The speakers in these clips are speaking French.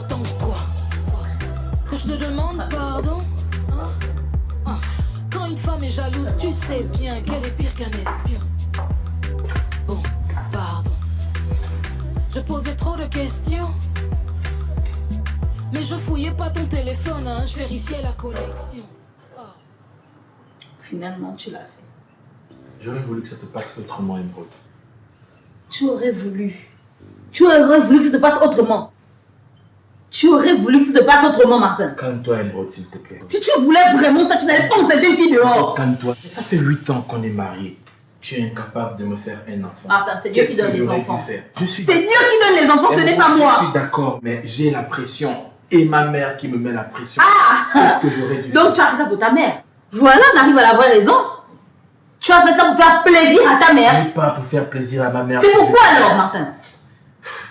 t'entends quoi? Que je te demande pardon? Quand une femme est jalouse, tu sais bien qu'elle est pire qu'un espion. Bon, pardon. Je posais trop de questions. Mais je fouillais pas ton téléphone, hein, je vérifiais la connexion. Finalement, tu l'as fait. J'aurais voulu que ça se passe autrement, Emeraude. Tu aurais voulu que ça se passe autrement. Tu aurais voulu que ça se passe autrement, Martin. Calme-toi, Emeraude, s'il te plaît. Si tu voulais vraiment ça, tu n'allais pas enceinte une fille dehors. Calme-toi. Ça fait 8 ans qu'on est mariés. Tu es incapable de me faire un enfant. Martin, c'est Dieu qui donne les enfants. C'est Dieu qui donne les enfants, ce n'est pas moi. Je suis d'accord, mais j'ai la pression. Et ma mère qui me met la pression. Qu'est-ce que j'aurais dû faire? Donc tu as fait ça pour ta mère. Voilà, on arrive à la vraie raison. Tu as fait ça pour faire plaisir à ta mère. Ce n'est pas pour faire plaisir à ma mère. C'est pourquoi alors, Martin?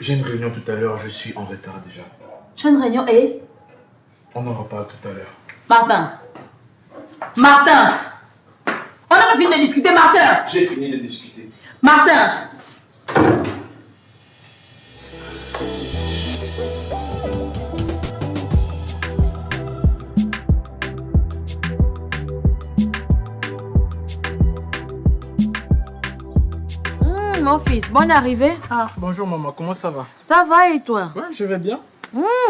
J'ai une réunion tout à l'heure, je suis en retard déjà. Tu as une réunion et... On en reparle tout à l'heure. Martin. Martin. On n'a pas fini de discuter, Martin. J'ai fini de discuter. Martin. Mon fils, bonne arrivée. Ah, bonjour maman, comment ça va? Ça va et toi? Ouais, je vais bien.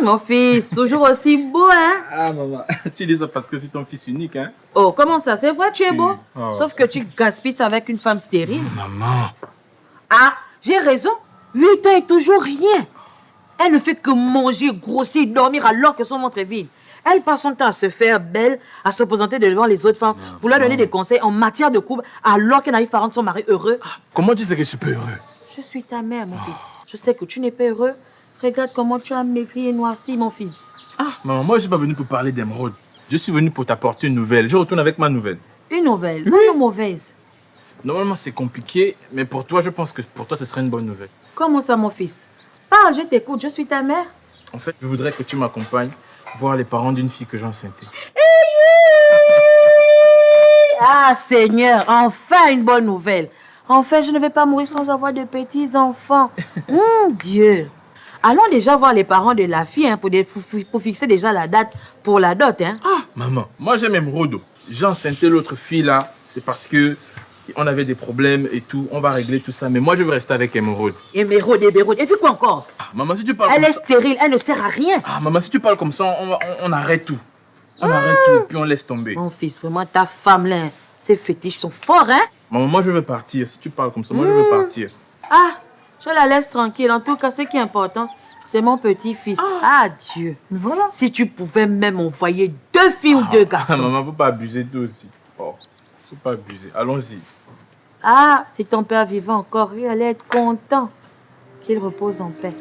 Mon fils, toujours aussi beau, hein? Ah maman, tu dis ça parce que c'est ton fils unique, hein? Oh, comment ça? C'est vrai, tu es beau? Oh. Sauf que tu gaspilles ça avec une femme stérile. Maman. Ah, j'ai raison. 8 ans et toujours rien. Elle ne fait que manger, grossir, dormir alors que son ventre est vide. Elle passe son temps à se faire belle, à se présenter devant les autres femmes pour leur donner des conseils en matière de couple alors qu'elle n'arrive pas à rendre son mari heureux. Comment tu sais que je suis pas heureux? Je suis ta mère, mon fils. Je sais que tu n'es pas heureux. Regarde comment tu as maigri et noirci, mon fils. Ah, maman, moi je suis pas venu pour parler d'Emeraude. Je suis venu pour t'apporter une nouvelle. Je retourne avec ma nouvelle. Une nouvelle, Oui. bonne ou mauvaise? Normalement c'est compliqué, mais pour toi, je pense que pour toi ce serait une bonne nouvelle. Comment ça, mon fils? Parle, je t'écoute, je suis ta mère. En fait, je voudrais que tu m'accompagnes voir les parents d'une fille que j'ai enceintée. Ah, Seigneur, enfin une bonne nouvelle. Enfin, je ne vais pas mourir sans avoir de petits-enfants. Mon Dieu. Allons déjà voir les parents de la fille hein, pour fixer déjà la date pour la dot. Hein. Ah, maman, moi j'aime Emeraude. J'ai enceinté l'autre fille là, c'est parce que on avait des problèmes et tout. On va régler tout ça, mais moi je veux rester avec Emeraude. Émeraude. Et puis quoi encore? Ah, maman, si tu parles Elle comme est ça... stérile, elle ne sert à rien. Ah, maman, si tu parles comme ça, on arrête tout. On arrête tout, puis on laisse tomber. Mon fils, vraiment, ta femme là, ses fétiches sont forts, hein? Maman, moi je veux partir. Si tu parles comme ça, moi je veux partir. Ah, je la laisse tranquille. En tout cas, ce qui est important, c'est mon petit-fils. Ah, Dieu. Voilà. Si tu pouvais même envoyer 2 filles ou 2 garçons. Maman, faut pas abuser toi aussi. Oh, faut pas abuser. Allons-y. Ah, si ton père vivait encore, il allait être content. Qu'il repose en paix.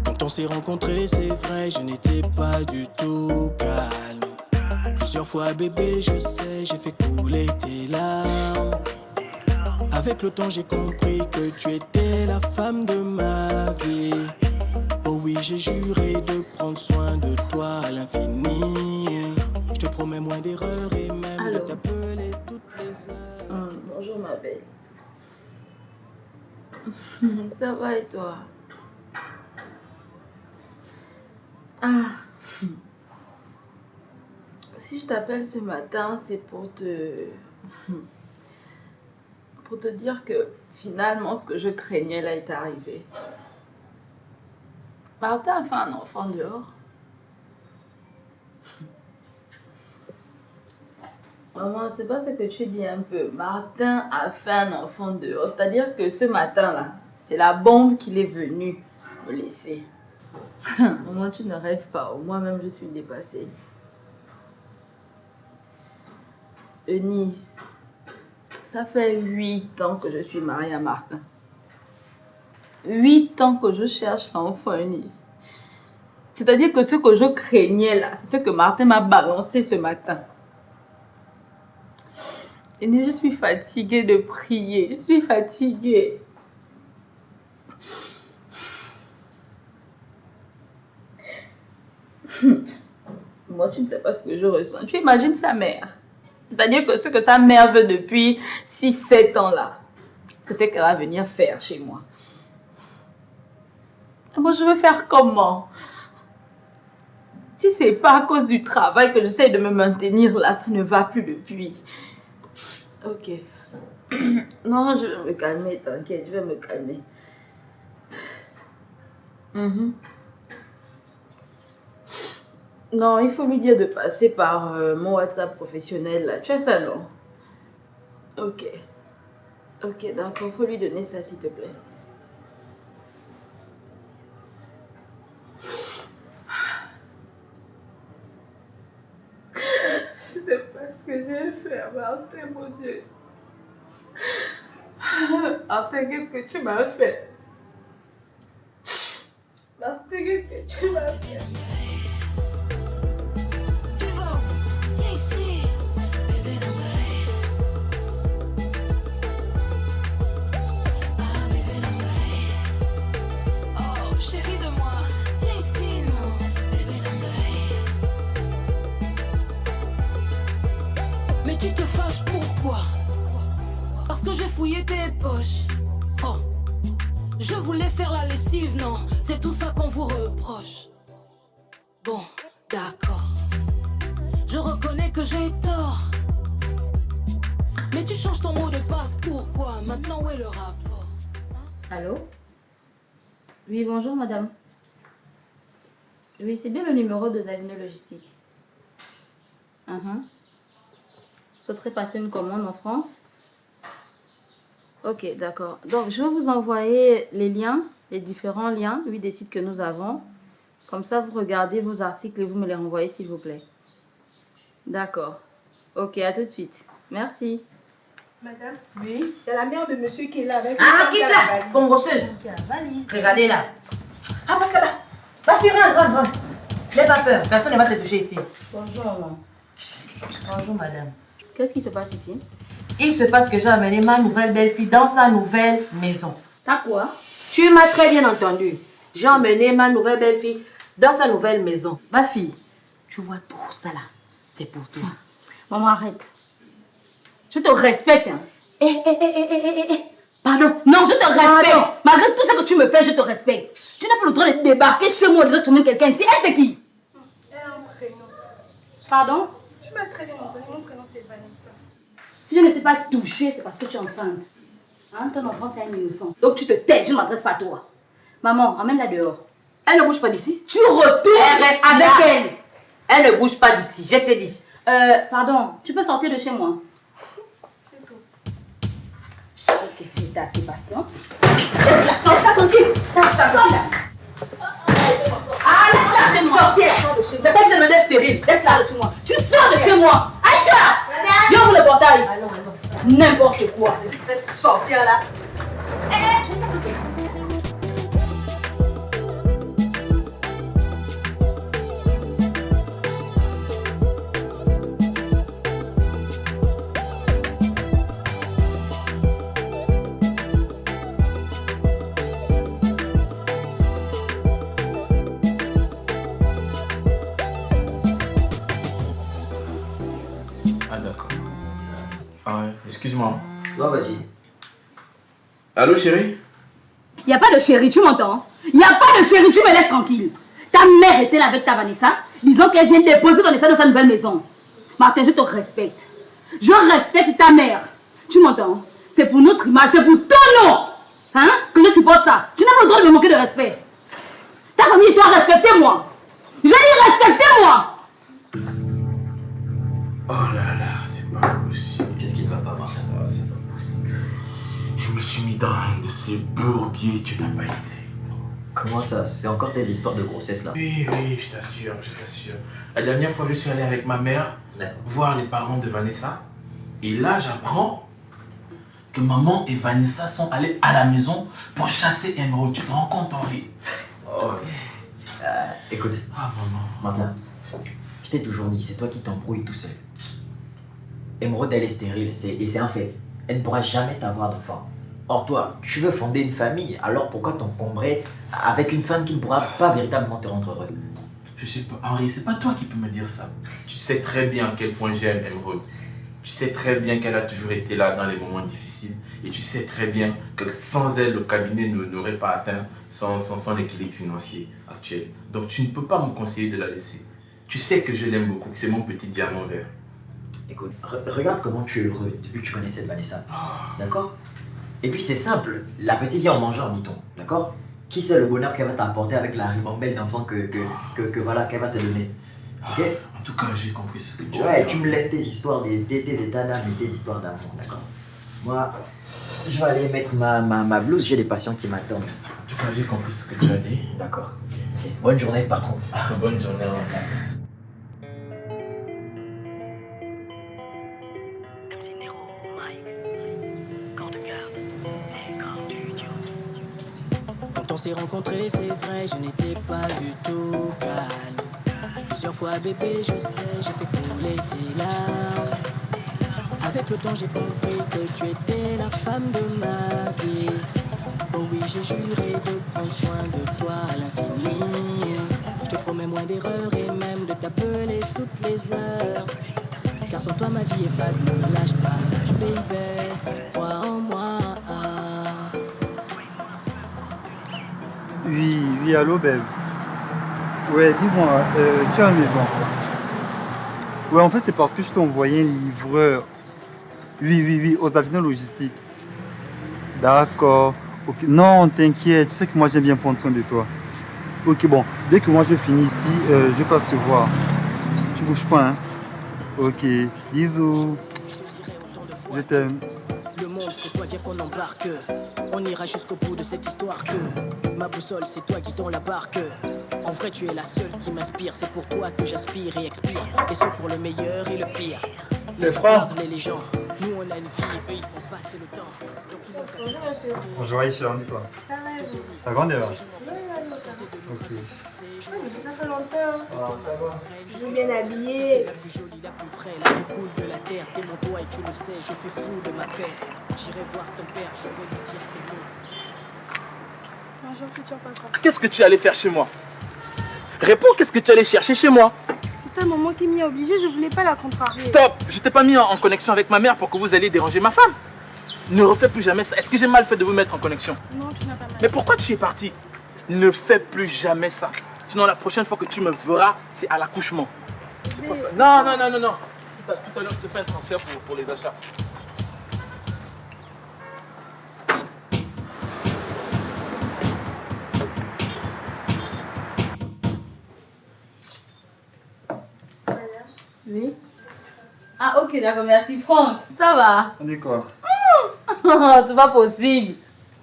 Quand on s'est rencontrés, c'est vrai, je n'étais pas du tout calme. Plusieurs fois, bébé, je sais, j'ai fait couler tes larmes. Avec le temps, j'ai compris que tu étais la femme de ma vie. Oh oui, j'ai juré de prendre soin de toi à l'infini. Je te promets moins d'erreurs et même de t'appeler toutes les heures. Bonjour, ma belle. Ça va et toi? Ah. Si je t'appelle ce matin, c'est pour te dire que finalement, ce que je craignais là est arrivé. Martin a fait un enfant dehors. Maman, c'est pas ce que tu dis un peu. Martin a fait un enfant dehors. C'est-à-dire que ce matin-là, c'est la bombe qu'il est venu me laisser. Maman, tu ne rêves pas. Moi-même, je suis dépassée. Eunice, ça fait 8 ans que je suis mariée à Martin. 8 ans que je cherche l'enfant, Eunice. C'est-à-dire que ce que je craignais là, c'est ce que Martin m'a balancé ce matin. Eunice, je suis fatiguée de prier. Je suis fatiguée. Moi, tu ne sais pas ce que je ressens. Tu imagines sa mère. C'est-à-dire que ce que sa mère veut depuis 6-7 ans là, c'est ce qu'elle va venir faire chez moi. Moi, je veux faire comment? Si c'est pas à cause du travail que j'essaie de me maintenir là, ça ne va plus depuis. Ok. Non, je vais me calmer, t'inquiète, je vais me calmer. Non, il faut lui dire de passer par mon WhatsApp professionnel là. Tu as ça, non? Ok. Ok, d'accord, faut lui donner ça, s'il te plaît. Je sais pas ce que j'ai fait, Martin, mon Dieu. Martin, qu'est-ce que tu m'as fait? Martin, qu'est-ce que tu m'as fait? Tu vas où? Viens ici, bébé d'Angaï. Ah, bébé d'Angaï. Oh, chérie de moi, viens ici, non, bébé d'Angaï. Mais tu te fâches pourquoi? Parce que j'ai fouillé tes poches. Oh, je voulais faire la lessive, non, c'est tout ça qu'on vous reproche. Bon, d'accord. Je reconnais que j'ai tort. Mais tu changes ton mot de passe, pourquoi? Maintenant, où est le rapport? Allô? Oui, bonjour madame. Oui, c'est bien le numéro de Zavino Logistique. Souhaiterais passer une commande en France? Ok, d'accord. Donc, je vais vous envoyer les liens, les différents liens, oui, des sites que nous avons. Comme ça, vous regardez vos articles et vous me les renvoyez, s'il vous plaît. D'accord. Ok, à tout de suite. Merci. Madame, Oui? il y a la mère de monsieur qui est là avec... Ah, quitte là, comme grosseuse. Ok, la valise. Regardez là. Ah, parce que là. Va, fille, rentre. N'aie pas peur, personne ne va te toucher ici. Bonjour, maman. Bonjour, madame. Qu'est-ce qui se passe ici? Il se passe que j'ai amené ma nouvelle belle-fille dans sa nouvelle maison. T'as quoi? Tu m'as très bien entendu. J'ai emmené ma nouvelle belle-fille dans sa nouvelle maison. Ma fille, tu vois tout ça là, c'est pour toi. Maman, arrête. Je te respecte. Hein. Pardon. Non, je te respecte. Malgré tout ce que tu me fais, je te respecte. Tu n'as pas le droit de débarquer chez moi et de trouver quelqu'un ici. Elle, c'est qui? Elle a un prénom. Pardon? Tu m'as très bien entendu, mon prénom c'est Vanessa. Si je ne t'ai pas touchée, c'est parce que tu es enceinte. Hein, ton enfant, c'est un innocent. Donc tu te tais, je ne m'adresse pas à toi. Maman, emmène-la dehors. Elle ne bouge pas d'ici. Tu retournes Elle reste avec là. elle. Elle ne bouge pas d'ici, je t'ai dit. Pardon, tu peux sortir de chez moi. C'est tout. Ok, j'étais assez patiente. Laisse-la tranquille. Ah, laisse-la chez moi. Sorcière. C'est pas que tu me stérile. Laisse-la de chez moi. Tu sors de chez moi. Aïcha! Viens ouvre le portail. N'importe quoi. Cette sorcière là. Ah, d'accord. Ah ouais, excuse-moi. Ouais, vas-y. Allô, chérie? Il n'y a pas de chérie, tu m'entends? Il n'y a pas de chérie, tu me laisses tranquille. Ta mère était là avec ta Vanessa. Disons qu'elle vient déposer Vanessa dans sa nouvelle maison. Martin, je te respecte. Je respecte ta mère. Tu m'entends? C'est pour notre image, c'est pour ton nom. Hein? Que je supporte ça. Tu n'as pas le droit de me manquer de respect. Ta famille doit respecter moi. Je dis respectez-moi. Oh là là, c'est pas possible. Qu'est-ce qui ne va pas, Martin? Ah, c'est pas possible. Je me suis mis dans un de ces bourbiers, tu n'as pas idée. Comment ça? C'est encore tes histoires de grossesse là? Oui, je t'assure, je t'assure. La dernière fois, je suis allé avec ma mère D'accord. voir les parents de Vanessa. Et là, j'apprends que maman et Vanessa sont allés à la maison pour chasser Emerald. Tu te rends compte, Henri? Oh. Écoute, Ah, maman. Martin, je t'ai toujours dit, c'est toi qui t'embrouilles tout seul. Emerald, elle est stérile, et c'est un fait. Elle ne pourra jamais t'avoir d'enfant. Or toi, tu veux fonder une famille, alors pourquoi t'encombrer avec une femme qui ne pourra pas véritablement te rendre heureux? Je sais pas, Henri, c'est pas toi qui peux me dire ça. Tu sais très bien à quel point j'aime Emerald. Tu sais très bien qu'elle a toujours été là dans les moments difficiles. Et tu sais très bien que sans elle, le cabinet n'aurait pas atteint son équilibre financier actuel. Donc tu ne peux pas me conseiller de la laisser. Tu sais que je l'aime beaucoup, que c'est mon petit diamant vert. Écoute, regarde comment tu es heureux depuis que tu connais cette Vanessa. D'accord? Et puis c'est simple, la petite vient en mangeant, dit-on. D'accord? Qui sait le bonheur qu'elle va t'apporter avec la ribambelle d'enfant que voilà, qu'elle va te donner. Ok? En tout cas, j'ai compris ce que tu as Ouais, dit. tu me laisses tes histoires, tes états d'âme et tes histoires d'amour, d'accord? Moi, je vais aller mettre ma blouse, j'ai des patients qui m'attendent. En tout cas, j'ai compris ce que tu as dit. D'accord. Ok. Bonne journée, patron. Bonne journée. Quand on s'est rencontrés, c'est vrai, je n'étais pas du tout calme. Plusieurs fois, bébé, je sais, j'ai fait couler tes larmes. Avec le temps, j'ai compris que tu étais la femme de ma vie. Oh oui, j'ai juré de prendre soin de toi à l'infini. Je te promets moins d'erreurs et même de t'appeler toutes les heures. Car sans toi, ma vie est fade, ne me lâche pas, baby, crois en moi. Oui, allô, babe. Ouais, dis-moi, tu es à la maison? Ouais, en fait, c'est parce que je t'ai envoyé un livreur. Oui, aux avions logistiques. D'accord. Ok. Non, t'inquiète, tu sais que moi, j'aime bien prendre soin de toi. Ok, bon, dès que moi, je finis ici, je passe te voir. Tu bouges pas, hein? Ok, bisous. Je t'aime. Le monde, c'est toi, viens qu'on embarque. On ira jusqu'au bout de cette histoire que ma boussole, c'est toi qui t'en la barque. En vrai, tu es la seule qui m'inspire. C'est pour toi que j'aspire et expire. Et ce pour le meilleur et le pire. C'est franc. Les gens, nous on a une vie, eux ils font passer le temps. Donc ils n'ont qu'à Bonjour monsieur. Bonjour Aïcha, on dit quoi? Ça va et vous? La grande erreur. Oui, ça va. Ok. Ouais, mais ça fait longtemps. Ah, ça va. Toujours bien habillé. la plus jolie, la plus vraie, la plus cool de la terre. T'es mon toi et tu le sais, je suis fou de ma paix. J'irai voir ton père, je vais lui dire ces mots. Bonjour futur papa. Qu'est-ce que tu allais faire chez moi? Réponds, qu'est-ce que tu allais chercher chez moi? C'est un moment qui m'y a obligé, je voulais pas la contrarier. Stop! Je t'ai pas mis en connexion avec ma mère pour que vous alliez déranger ma femme. Ne refais plus jamais ça. Est-ce que j'ai mal fait de vous mettre en connexion? Non, tu n'as pas mal. Mais pourquoi tu es parti? Ne fais plus jamais ça. Sinon la prochaine fois que tu me verras, c'est à l'accouchement. Mais- Non. Tout à l'heure, je te fais un transfert pour les achats. Oui. Ah, ok, d'accord, merci. Franck, ça va? On dit quoi? C'est pas possible.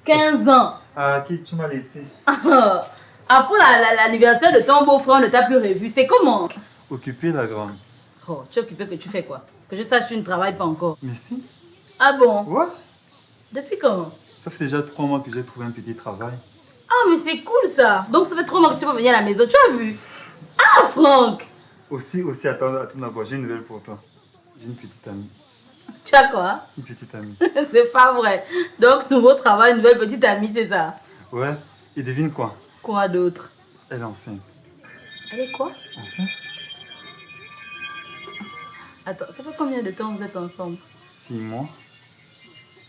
15 ans. Ah, qui tu m'as laissé? Après l'anniversaire de ton beau-frère, on ne t'a plus revu. C'est comment? Occupé, la grande. Oh, tu es occupé que tu fais quoi? Que je sache, tu ne travailles pas encore. Mais si. Ah bon? Ouais. Depuis quand? Ça fait déjà 3 mois que j'ai trouvé un petit travail. Ah, mais c'est cool ça. Donc ça fait 3 mois que tu vas venir à la maison. Tu as vu? Ah, Franck! Aussi, attends d'abord, j'ai une nouvelle pour toi. J'ai une petite amie. Tu as quoi? Une petite amie. C'est pas vrai. Donc, nouveau travail, nouvelle petite amie, c'est ça? Ouais. Et devine quoi? Quoi d'autre? Elle est enceinte. Elle est quoi? Enceinte? Attends, ça fait combien de temps vous êtes ensemble? 6 mois.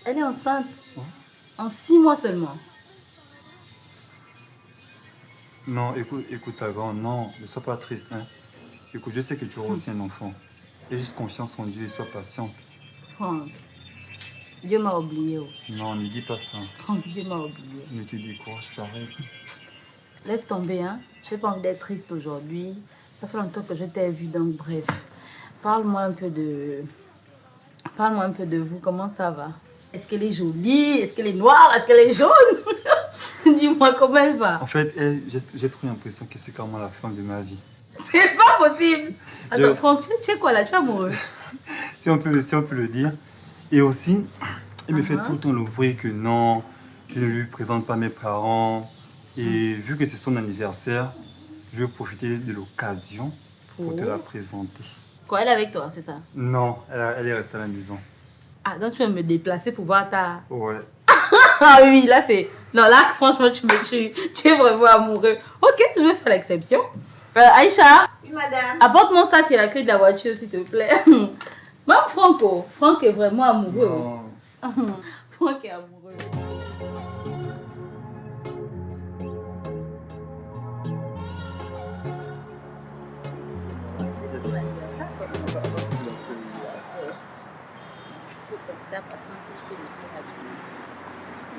Elle est enceinte? Ouais. En 6 mois seulement? Non, écoute ta grande, non, ne sois pas triste, hein. Écoute, je sais que tu auras aussi un enfant. Aie juste confiance en Dieu et sois patiente. Franck, Dieu m'a oublié. Oh. Non, ne dis pas ça. Franck, Dieu m'a oublié. Ne te décourage pas. Laisse tomber, hein. Je n'ai pas envie d'être triste aujourd'hui. Ça fait longtemps que je t'ai vu, donc bref. Parle-moi un peu de vous. Comment ça va? Est-ce qu'elle est jolie? Est-ce qu'elle est noire? Est-ce qu'elle est jaune? Dis-moi comment elle va. En fait, j'ai trop l'impression que c'est carrément la femme de ma vie. C'est pas possible. Attends, Je- Franck, tu es quoi là? Tu es amoureux? Si on peut le dire. Et aussi, elle me fait tout le temps le bruit que non, je ne lui présente pas mes parents. Et vu que c'est son anniversaire, je vais profiter de l'occasion pour te la présenter. Quoi, elle est avec toi, c'est ça? Non, elle est restée à la maison. Ah, donc tu vas me déplacer pour voir ta... Ouais. Ah oui, là c'est... Non, là franchement, tu me tues. Tu es vraiment amoureux. Ok, je vais faire l'exception. Aïcha, Oui, madame. apporte mon sac et la clé de la voiture, s'il te plaît. Même Franco. Franck est vraiment amoureux. Non. Franck est amoureux.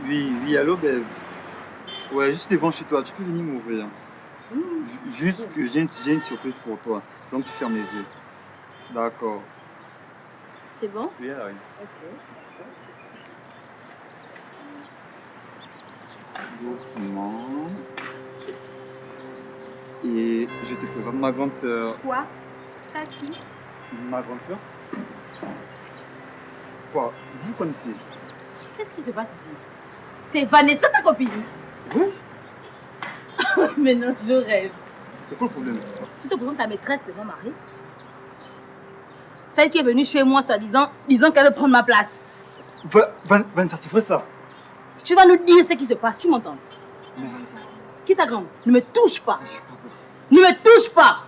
Oui, allô, ben. Ouais, juste devant chez toi, tu peux venir m'ouvrir. Juste que j'ai une surprise pour toi. Donc tu fermes les yeux. D'accord. C'est bon? Oui, elle arrive. Doucement. Et je te présente ma grande sœur. Quoi? T'as qui? Ma grande sœur? Quoi? Vous connaissez? Qu'est-ce qui se passe ici? C'est Vanessa, ta copine? Oui? Mais non, je rêve. C'est quoi le problème? Tu te présentes ta maîtresse devant Marie? Celle qui est venue chez moi, disant qu'elle veut prendre ma place. Vanessa, c'est vrai ça? Tu vas nous dire ce qui se passe, tu m'entends? Mais... Qui ta grande? Ne me touche pas. Ne me touche pas.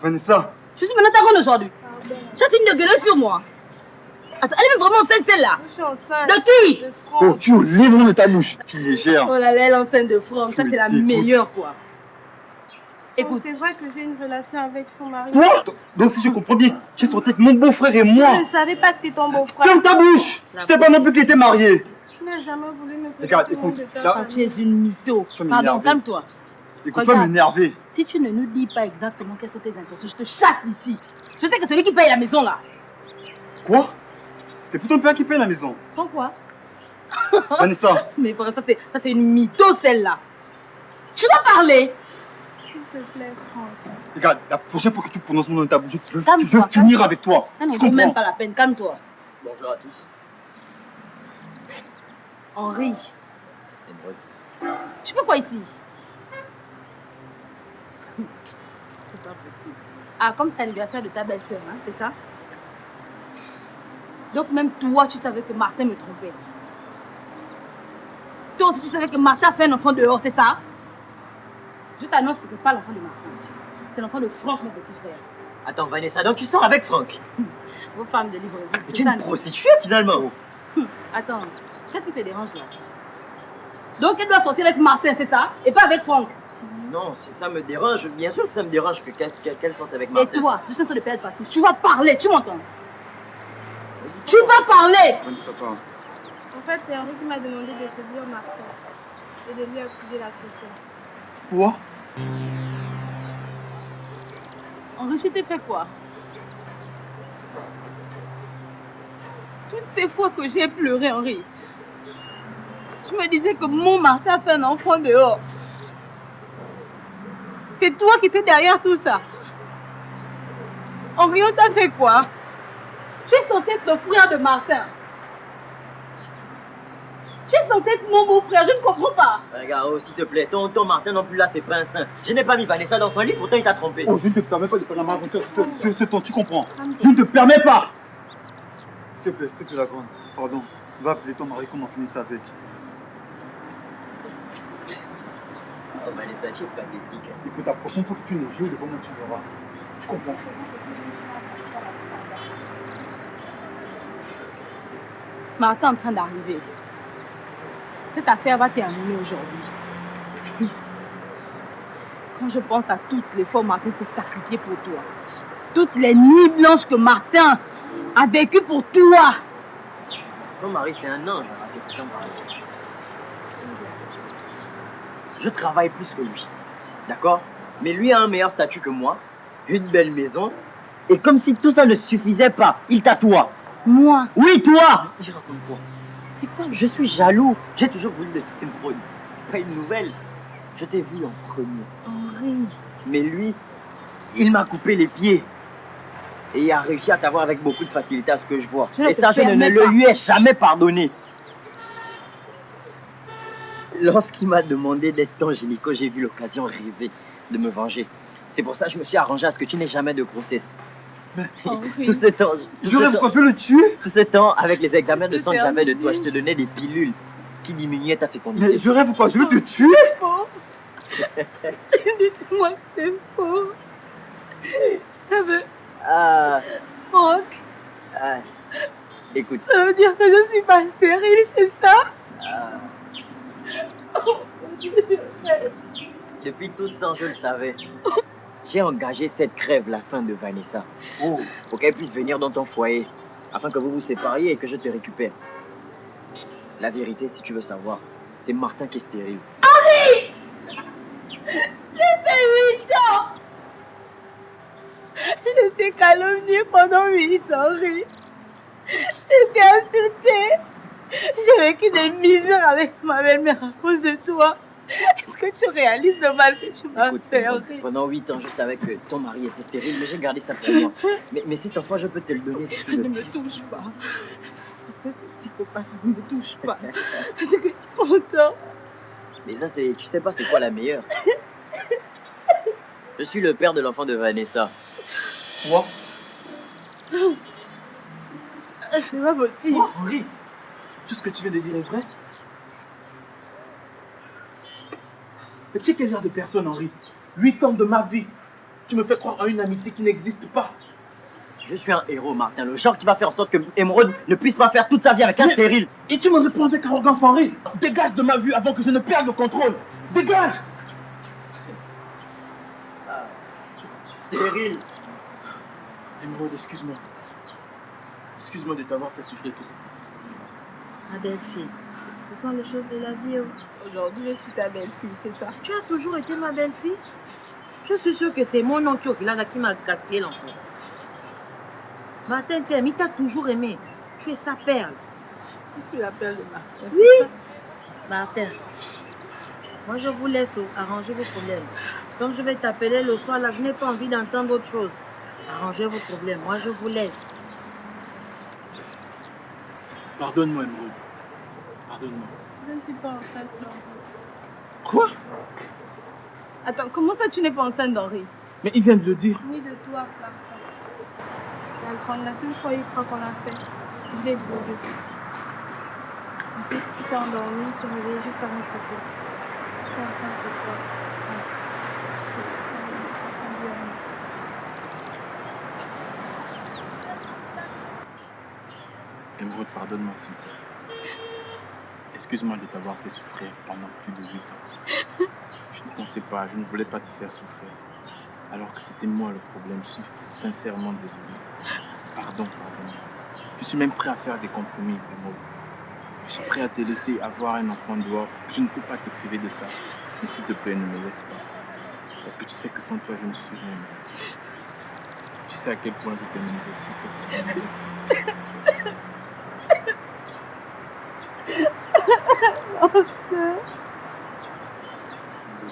Vanessa! Je suis maintenant ta grande aujourd'hui. Tu as fini de gueuler sur moi. Attends, elle est vraiment enceinte celle-là. Je suis enceinte. De qui? De Oh, Franck. tu livres de ta bouche! Fille légère! Oh là là, elle est enceinte de Franck. Ça, Tu c'est la m'écoutes. meilleure, quoi. Écoute. C'est vrai que j'ai une relation avec son mari. Quoi? Donc si je comprends bien, tu es sorti avec mon beau-frère et moi! Je ne savais pas que c'était ton beau-frère. Ferme ta bouche! Je sais pas non plus qu'il était marié! Tu n'as jamais voulu me Regarde, présenter écoute, de ta là- Oh, famille. tu es une mytho. Tu vas Pardon, m'énerver. calme-toi. Écoute, tu vas Regarde. m'énerver! Si tu ne nous dis pas exactement quelles sont tes intentions, je te chasse d'ici. Je sais que celui qui paye la maison, là. Quoi? C'est plutôt ton père qui paye la maison! Sans quoi? Vanessa! Mais pour ça, c'est une mytho, celle-là. Tu dois parler. S'il te plaît, Franck. Regarde, la prochaine fois que tu prononces mon nom de ta bouche, je Calme-toi, veux finir calme-toi. avec toi! Ah non, Tu vaut même comprends? pas la peine, calme-toi. Bonjour à tous. Henri, Émeraude. tu fais quoi ici? C'est pas possible. Ah, comme c'est l'anniversaire de ta belle-sœur, hein, c'est ça? Donc même toi, tu savais que Martin me trompait. Toi aussi, tu savais que Martin fait un enfant dehors, c'est ça? Je t'annonce que ce n'est pas l'enfant de Martin. C'est l'enfant de Franck, mon petit frère. Attends, Vanessa, donc tu sors avec Franck? Vos femmes de livre. Mais tu es une prostituée finalement. Attends, qu'est-ce qui te dérange là? Donc elle doit sortir avec Martin, c'est ça? Et pas avec Franck. Non, si ça me dérange, bien sûr que ça me dérange qu'elle sorte avec Et Martin. toi, je suis en train de perdre patience. Tu vas parler, tu m'entends? Tu vas parler! Vanessa, pas. En fait, c'est Henri qui m'a demandé de séduire Martin et de lui accuser la grossesse. Quoi? Henri, je t'ai fait quoi? Toutes ces fois que j'ai pleuré, Henri, je me disais que mon Martin a fait un enfant dehors. C'est toi qui étais derrière tout ça. Henri, on t'a fait quoi? Tu es censé être le frère de Martin. Tu es censé être mon beau-frère, je ne comprends pas. Regarde, oh, s'il te plaît, ton Martin non plus là, c'est pas un saint. Je n'ai pas mis Vanessa dans son lit, pourtant il t'a trompé. Oh, je ne te permets pas de faire la malencontre sur ce ton, tu comprends? Je ne te permets pas! S'il te plaît, la grande. Pardon. Va appeler ton mari, comment on finit ça avec. Oh, Vanessa, tu es pathétique. Écoute, la prochaine fois que tu nous joues devant moi, tu verras. Tu comprends? Martin est en train d'arriver. Cette affaire va terminer aujourd'hui. Quand je pense à toutes les fois où Martin s'est sacrifié pour toi, toutes les nuits blanches que Martin a vécues pour toi. Ton mari, c'est un ange, hein, t'écoutant parler. Je travaille plus que lui, d'accord? Mais lui a un meilleur statut que moi, une belle maison, et comme si tout ça ne suffisait pas, il t'a toi. Moi, Oui, toi! Je raconte quoi? c'est quoi Je suis jaloux. J'ai toujours voulu être Émeraude. C'est pas une nouvelle. Je t'ai vu en premier. Henri, Mais lui, il m'a coupé les pieds. Et il a réussi à t'avoir avec beaucoup de facilité à ce que je vois. Je ne Et te ça, je ne permets le pas. lui ai jamais pardonné. Lorsqu'il m'a demandé d'être ton gynéco, j'ai vu l'occasion rêver de me venger. C'est pour ça que je me suis arrangé à ce que tu n'aies jamais de grossesse. Henri. Tout ce temps, Je rêve quand je vais le tuer! tout ce temps, avec les examens de sang que j'avais de toi, je terminé. te donnais des pilules qui diminuaient ta fécondité. Mais je rêve ou quoi? Je vais te tuer! Faux. Dites-moi que c'est faux. Ça veut Ah, Franck. ah, Écoute. Ça veut dire que je suis pas stérile, c'est ça? Oh mon Dieu, je rêve. Depuis tout ce temps, je le savais. J'ai engagé cette crève, la fin de Vanessa, pour qu'elle puisse venir dans ton foyer, afin que vous vous sépariez et que je te récupère. La vérité, si tu veux savoir, c'est Martin qui est stérile. Henri! J'ai fait 8 ans! J'ai été calomniée pendant 8 ans, Henri. J'ai été insultée. J'ai vécu des misères avec ma belle-mère à cause de toi. Est-ce que tu réalises le mal que tu m'as fait, Henri? Pendant 8 ans, je savais que ton mari était stérile, mais j'ai gardé ça pour moi. Mais cet enfant, je peux te le donner si tu veux. Ne me touche pas. Espèce de psychopathe, ne me touche pas. Parce que tu m'entends. Mais ça, c'est, tu sais pas c'est quoi la meilleure. Je suis le père de l'enfant de Vanessa. Moi? C'est pas possible. Moi, Henri, tout ce que tu viens de dire est vrai? Mais tu es quel genre de personne, Henri? 8 ans de ma vie. Tu me fais croire à une amitié qui n'existe pas. Je suis un héros, Martin, le genre qui va faire en sorte que Émeraude ne puisse pas faire toute sa vie avec un stérile. Et tu me réponds avec arrogance, Henri. Dégage de ma vue avant que je ne perde le contrôle. Dégage! Stérile. Émeraude, excuse-moi. Excuse-moi de t'avoir fait souffrir tout ce temps. Ma belle-fille, ce sont les choses de la vie. Aujourd'hui, je suis ta belle-fille, c'est ça. Tu as toujours été ma belle-fille. Je suis sûre que c'est mon oncle au village qui m'a gaspillé l'enfant. Martin t'aime, il t'a toujours aimé. Tu es sa perle. Je suis la perle de Martin. Oui. C'est ça. Martin, moi je vous laisse arranger vos problèmes. Quand je vais t'appeler le soir, là, je n'ai pas envie d'entendre autre chose. Arrangez vos problèmes, moi je vous laisse. Pardonne-moi, Émeraude. Pardonne-moi. Je ne suis pas enceinte d'Henri. Quoi? Attends, comment ça tu n'es pas enceinte d'Henri? Mais il vient de le dire. Ni de toi, Martin. La seule fois, il croit qu'on l'a fait. Je l'ai drogué. Ensuite, il s'est endormi, il s'est réveillé juste avant que toi. Je suis enceinte de toi. Émeraude, pardonne-moi s'il te plaît. Excuse-moi de t'avoir fait souffrir pendant plus de 8 ans. Je ne pensais pas, je ne voulais pas te faire souffrir. Alors que c'était moi le problème. Je suis sincèrement désolé. Pardon. Je suis même prêt à faire des compromis, Émeraude. Je suis prêt à te laisser avoir un enfant dehors parce que je ne peux pas te priver de ça. Mais s'il te plaît, ne me laisse pas. Parce que tu sais que sans toi, je ne suis rien. Tu sais à quel point je t'aime, Émeraude. S'il te plaît, ne me laisse pas.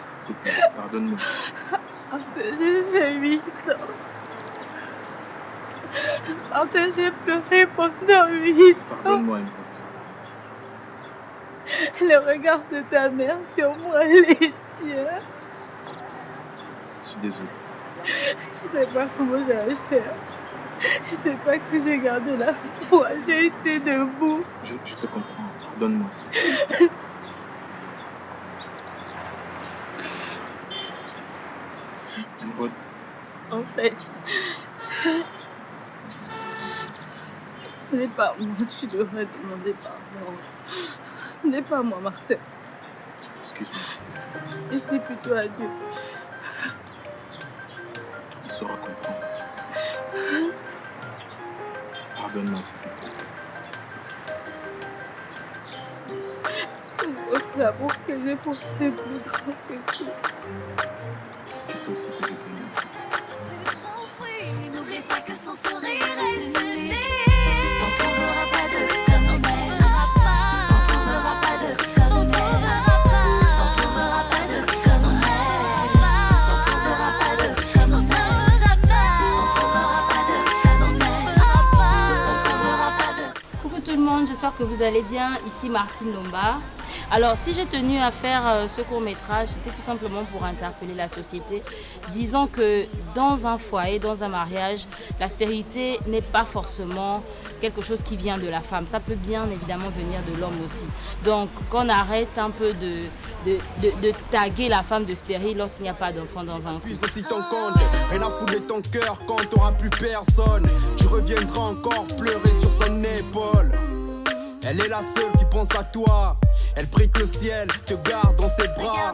S'il te plaît, pardonne-moi. J'ai fait 8 ans. Martin, j'ai pleuré pendant 8 ans. Pardonne-moi, Émeraude. Le regard de ta mère sur moi, les tiens. Je suis désolé. Je sais pas comment j'allais faire. Je sais pas que j'ai gardé la foi. J'ai été debout. Je te comprends. Pardonne-moi ça. Émeraude, En fait, ce n'est pas moi. Tu devrais demander pardon. Ce n'est pas moi, Martin. excuse-moi. Et c'est plutôt à Dieu. Il saura comprendre. Pardonne-moi, s'il te plaît. C'est l'amour que j'ai pour toi est plus grand que tout. Tu sais aussi que je t'aime. Tu t'enfuis, n'oublie pas que son sourire est unique. On trouvera pas de comme elle. On trouvera pas de comme elle. On trouvera pas de comme elle. On trouvera pas de comme elle. On trouvera pas de comme elle. On trouvera pas de. Coucou tout le monde, j'espère que vous allez bien. Ici Martine Lomba. Alors, si j'ai tenu à faire ce court-métrage, c'était tout simplement pour interpeller la société. Disons que dans un foyer, dans un mariage, la stérilité n'est pas forcément quelque chose qui vient de la femme. Ça peut bien évidemment venir de l'homme aussi. Donc, qu'on arrête un peu de taguer la femme de stérile lorsqu'il n'y a pas d'enfant dans un couple. Puisse aussi ton compte, rien à foutre de ton cœur quand t'auras plus personne. Tu reviendras encore pleurer sur son épaule. Elle est la seule qui pense à toi. Elle prie que le ciel te garde dans ses bras.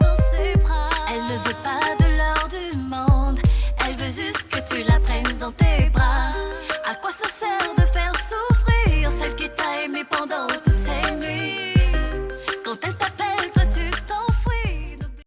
Elle ne veut pas de